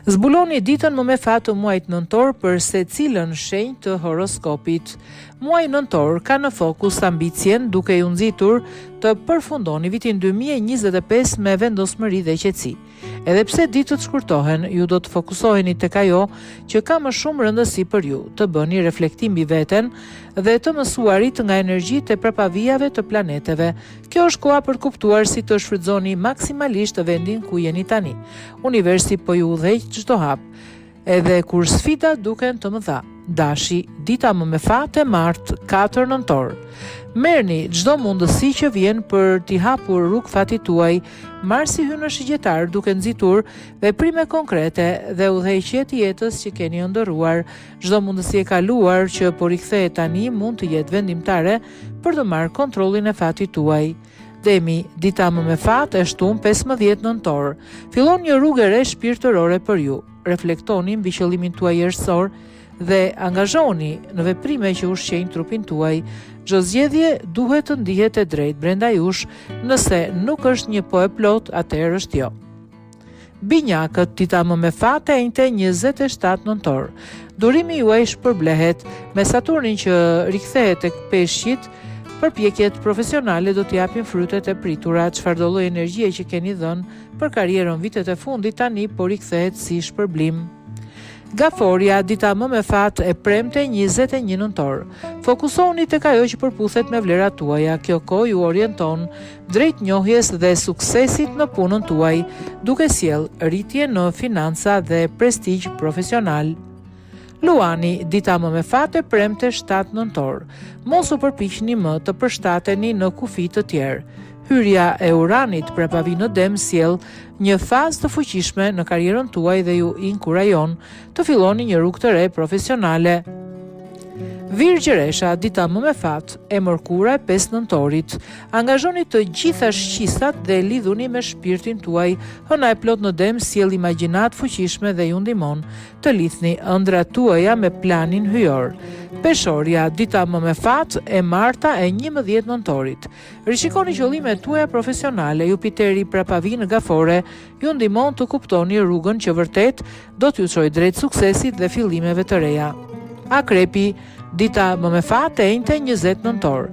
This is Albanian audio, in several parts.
Zbuloni ditën më me fat të muajit nëntor për secilën shenjë të horoskopit. Muaji nëntor ka në fokus ambicien duke ju nxitur të përfundoni vitin 2025 me vendosmëri dhe qetësi. Edhe pse ditët shkurtohen, ju do të fokusoheni tek ajo që ka më shumë rëndësi për ju, të bëni reflektim mbi veten dhe të mësuarit nga energjitë e prapavijave të planeteve. Kjo është koha për kuptuar si të shfrytëzoni maksimalisht vendin ku jeni tani. Universi po ju udhëheq çdo hap, edhe kur sfidat duken të mëdha. Dashi, dita më me fat e martë 4 nëntor. Merrni çdo mundësi që vjen për t'i hapur rrugë fatit tuaj. Marsi hyn në shigjetar duke nxitur veprime konkrete dhe udhëheqje të jetës që keni ëndërruar. Çdo mundësi e kaluar që po rikthehet tani mund të jetë vendimtare për të marrë kontrollin e fatit tuaj. Demi, dita më me fat e shtunë 15 nëntor. Fillon një rrugë e re shpirtërore për ju. Reflektoni mbi qëllimin tuaj jetësor dhe angazhoni në veprime që ushqejnë trupin tuaj. Çdo zgjedhje duhet të ndihet e drejtë brenda jush, nëse nuk është një po e plot, atëherë është jo. Binjakët, dita më me fat e njëjtë 27 nëntor. Durimi juaj shpërblehet me Saturnin që rikthehet tek peshqit. Përpjekjet profesionale do t'i japin frytet e pritura. Çfarëdo lloj energjie që keni dhënë për karrierën vitet e fundit tani po rikthehet si shpërblim. Gaforia, dita më me fat e premte 21 nëntor. Fokusoni tek ajo që përputhet me vlerat tuaja. Kjo kohë ju orienton drejt njohjes dhe suksesit në punën tuaj, duke sjell rritje në financa dhe prestigj profesional. Luani, dita më me fat e premte 7 nëntor. Mos u përpiqni më të përshtateni në kufi të tjerë. Hyrja e Uranit prapavi në Dem sjell një fazë të fuqishme në karrierën tuaj dhe ju inkurajon të filloni një rrugë të re profesionale. Virgjëresha, dita më me fat e mërkura e 5 nëntorit. Angazhoni të gjitha shqisat dhe lidhuni me shpirtin tuaj. Hëna e plot në Dem sjell imagjinat fuqishme dhe ju ndihmon të lidhni ëndrat tuaja me planin hyjor. Peshorja, dita më me fat e marta e 11 nëntorit. Rishikoni qëllimet tuaja profesionale. Jupiteri prapavi në Gafore ju ndihmon të kuptoni rrugën që vërtet do t'ju çojë drejt suksesit dhe fillimeve të reja. Akrepi, dita më me fat e njëjtë 20 nëntor.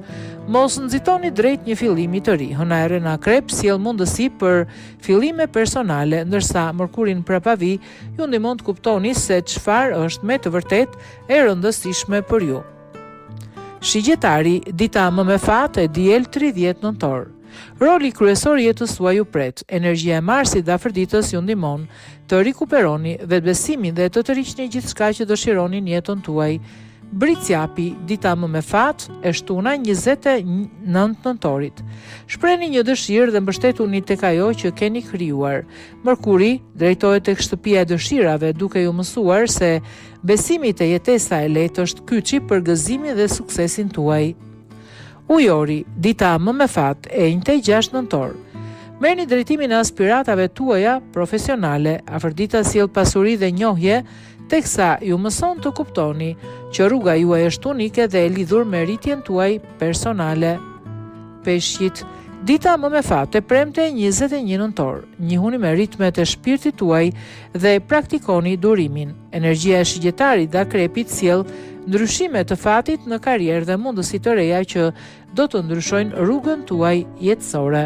Mos nxitoni drejt një fillimi të ri. Hëna e re në Akrep sjell mundësi për fillime personale, ndërsa Mërkurin prapavi ju ndihmon të kuptoni se çfarë është me të vërtet e rëndësishme për ju. Shigjetari, dita më me fat e diel 30 nëntor. Roli kryesor i jetës tuaj ju pret. Energjia e Marsit dhe Afërditës ju ndihmon të rikuperoni vetbesimin dhe të tërhiqni gjithçka që dëshironi në jetën tuaj. Bricjapi, dita më me fat e shtuna 29 nëntorit. Shprehni një dëshirë dhe mbështetuni tek ajo që keni krijuar. Mërkuri drejtohet tek shtëpia e dëshirave, duke ju mësuar se besimi te jetesa e lehtë është kyçi për gëzimin dhe suksesin tuaj. Ujori, dita më me fat e njëjtë 6 nëntor. Merrni drejtimin e aspiratave tuaja profesionale. Afërdita sjell pasuri dhe njohje, teksa ju mëson të kuptoni që rruga juaj është unike dhe e lidhur me rritjen tuaj personale. Peshqit, dita më me fat e premte 21 nëntor. Njihuni me ritmet e shpirtit tuaj dhe praktikoni durimin. Energjia e shigjetarit dhe Akrepit sjell ndryshime të fatit në karrierë dhe mundësi të reja që do të ndryshojnë rrugën tuaj jetësore.